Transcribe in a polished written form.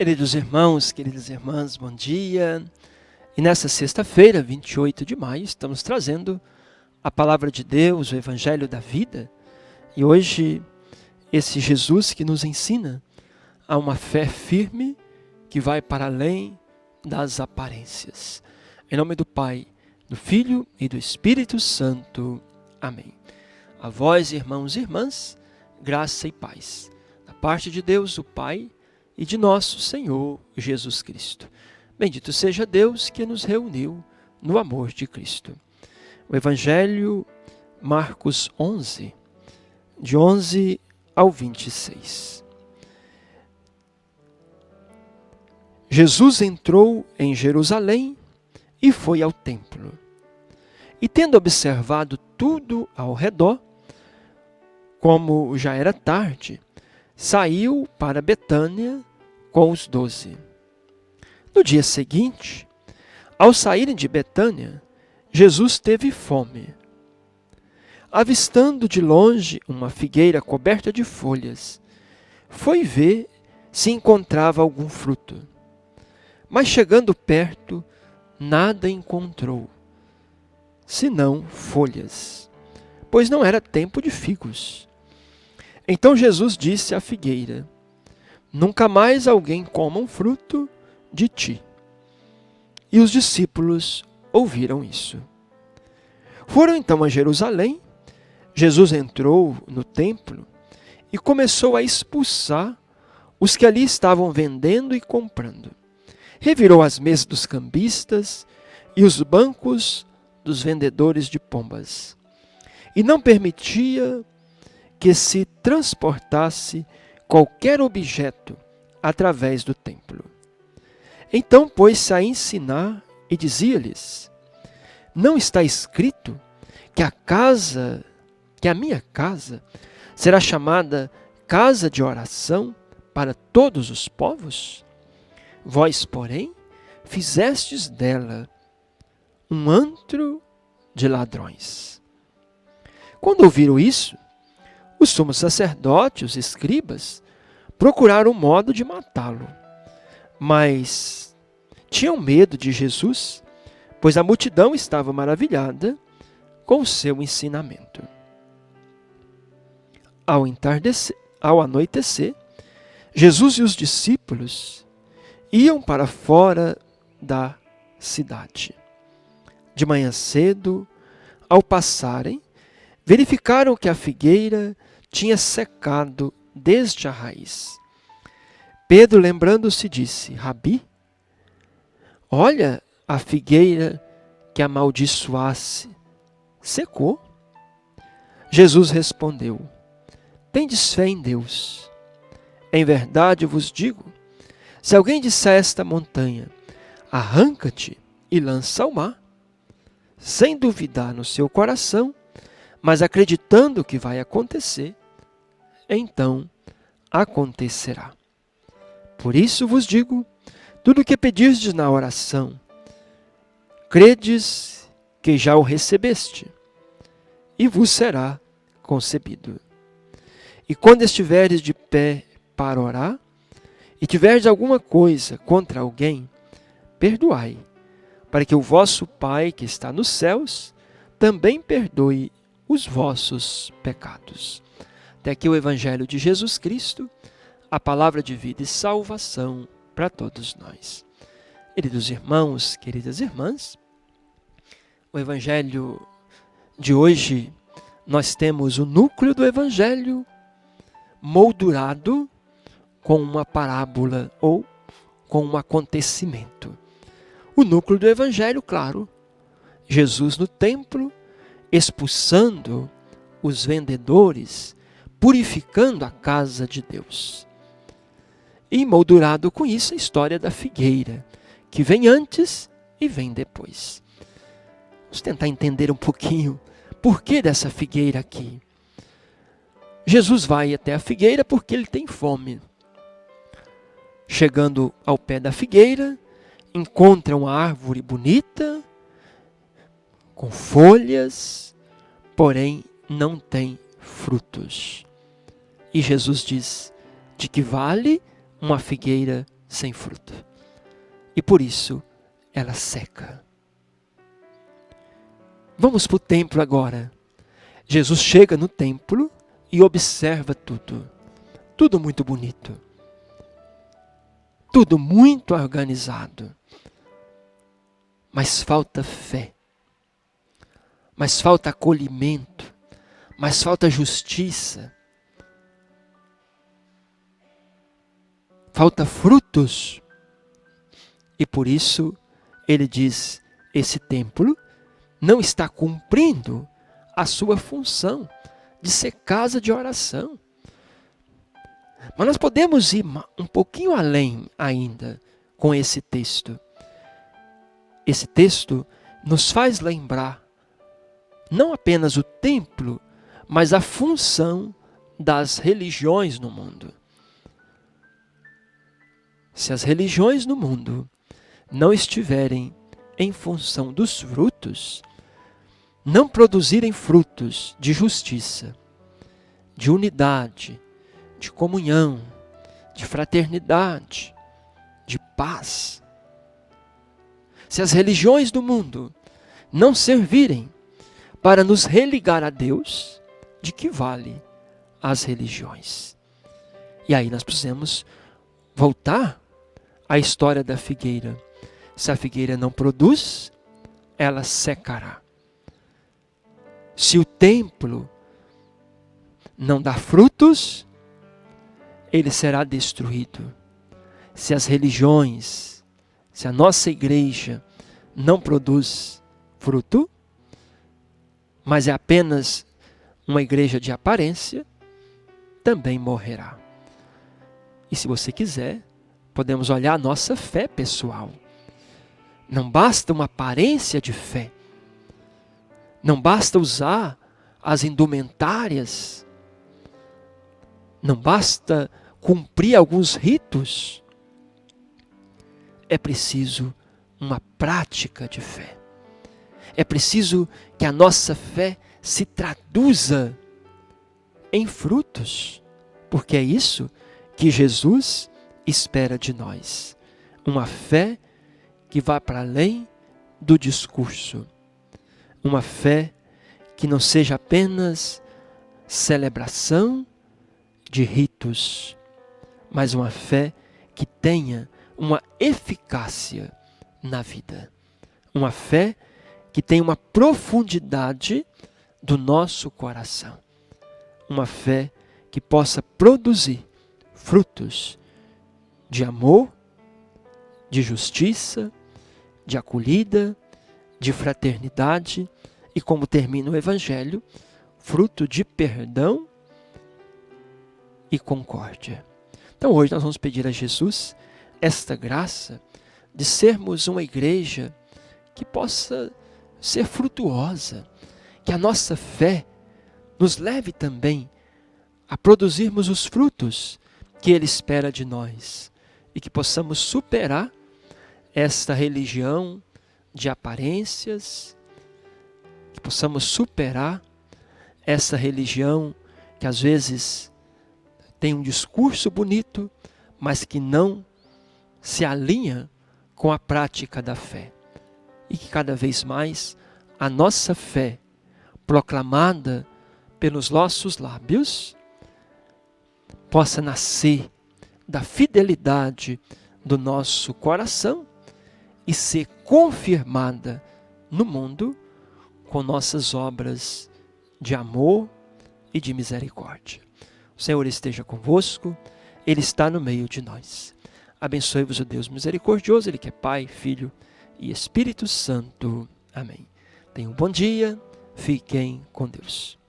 Queridos irmãos, queridas irmãs, bom dia. E nessa sexta-feira, 28 de maio, estamos trazendo a palavra de Deus, o Evangelho da vida. E hoje, esse Jesus que nos ensina a uma fé firme que vai para além das aparências. Em nome do Pai, do Filho e do Espírito Santo. Amém. A vós, irmãos e irmãs, graça e paz. Da parte de Deus, o Pai, e de nosso Senhor Jesus Cristo. Bendito seja Deus que nos reuniu no amor de Cristo. O Evangelho, Marcos 11, de 11 ao 26. Jesus entrou em Jerusalém e foi ao templo. E tendo observado tudo ao redor, como já era tarde, saiu para Betânia com os 12. No dia seguinte, ao saírem de Betânia, Jesus teve fome. Avistando de longe uma figueira coberta de folhas, foi ver se encontrava algum fruto. Mas chegando perto, nada encontrou, senão folhas, pois não era tempo de figos. Então Jesus disse à figueira: nunca mais alguém coma um fruto de ti. E os discípulos ouviram isso. Foram então a Jerusalém. Jesus entrou no templo e começou a expulsar os que ali estavam vendendo e comprando. Revirou as mesas dos cambistas e os bancos dos vendedores de pombas. E não permitia que se transportasse qualquer objeto através do templo. Então pôs-se a ensinar e dizia-lhes: não está escrito que a minha casa será chamada casa de oração para todos os povos? Vós, porém, fizestes dela um antro de ladrões. Quando ouviram isso, os sumos sacerdotes, os escribas, procuraram um modo de matá-lo, mas tinham medo de Jesus, pois a multidão estava maravilhada com o seu ensinamento. Ao anoitecer, Jesus e os discípulos iam para fora da cidade. De manhã cedo, ao passarem, verificaram que a figueira tinha secado desde a raiz. Pedro, lembrando-se, disse: Rabi, olha, a figueira que amaldiçoasse secou. Jesus respondeu: tendes fé em Deus. Em verdade vos digo, se alguém disser a esta montanha: arranca-te e lança ao mar, sem duvidar no seu coração, mas acreditando que vai acontecer, então acontecerá. Por isso vos digo, tudo o que pedirdes na oração, credes que já o recebeste, e vos será concebido. E quando estiveres de pé para orar, e tiverdes alguma coisa contra alguém, perdoai, para que o vosso Pai que está nos céus também perdoe os vossos pecados. Até aqui o Evangelho de Jesus Cristo, a palavra de vida e salvação para todos nós. Queridos irmãos, queridas irmãs, o Evangelho de hoje, nós temos o núcleo do Evangelho moldurado com uma parábola ou com um acontecimento. O núcleo do Evangelho, claro, Jesus no templo, expulsando os vendedores, purificando a casa de Deus. E moldurado com isso a história da figueira, que vem antes e vem depois. Vamos tentar entender um pouquinho por que dessa figueira aqui. Jesus vai até a figueira porque ele tem fome. Chegando ao pé da figueira, encontra uma árvore bonita, com folhas, porém não tem frutos. E Jesus diz: de que vale uma figueira sem fruto. E por isso ela seca. Vamos para o templo agora. Jesus chega no templo e observa tudo. Tudo muito bonito. Tudo muito organizado. Mas falta fé. Mas falta acolhimento. Mas falta justiça. Falta frutos. E por isso ele diz: esse templo não está cumprindo a sua função de ser casa de oração. Mas nós podemos ir um pouquinho além ainda com esse texto. Esse texto nos faz lembrar não apenas o templo, mas a função das religiões no mundo. Se as religiões no mundo não estiverem em função dos frutos, não produzirem frutos de justiça, de unidade, de comunhão, de fraternidade, de paz. Se as religiões do mundo não servirem para nos religar a Deus, de que vale as religiões? E aí nós precisamos voltar à história da figueira. Se a figueira não produz, ela secará. Se o templo não dá frutos, ele será destruído. Se as religiões, se a nossa igreja não produz fruto, mas é apenas uma igreja de aparência, também morrerá. E se você quiser, podemos olhar a nossa fé pessoal. Não basta uma aparência de fé. Não basta usar as indumentárias. Não basta cumprir alguns ritos. É preciso uma prática de fé. É preciso que a nossa fé se traduza em frutos. Porque é isso que Jesus espera de nós. Uma fé que vá para além do discurso. Uma fé que não seja apenas celebração de ritos, mas uma fé que tenha uma eficácia na vida. Uma fé que tenha uma profundidade do nosso coração. Uma fé que possa produzir frutos de amor, de justiça, de acolhida, de fraternidade e, como termina o Evangelho, fruto de perdão e concórdia. Então hoje nós vamos pedir a Jesus esta graça de sermos uma igreja que possa ser frutuosa, que a nossa fé nos leve também a produzirmos os frutos que Ele espera de nós e que possamos superar esta religião de aparências, que possamos superar essa religião que às vezes tem um discurso bonito, mas que não se alinha com a prática da fé. E que cada vez mais a nossa fé, proclamada pelos nossos lábios, possa nascer da fidelidade do nosso coração e ser confirmada no mundo com nossas obras de amor e de misericórdia. O Senhor esteja convosco, Ele está no meio de nós. Abençoe-vos o Deus misericordioso, Ele que é Pai, Filho e Espírito Santo. Amém. Tenham um bom dia, fiquem com Deus.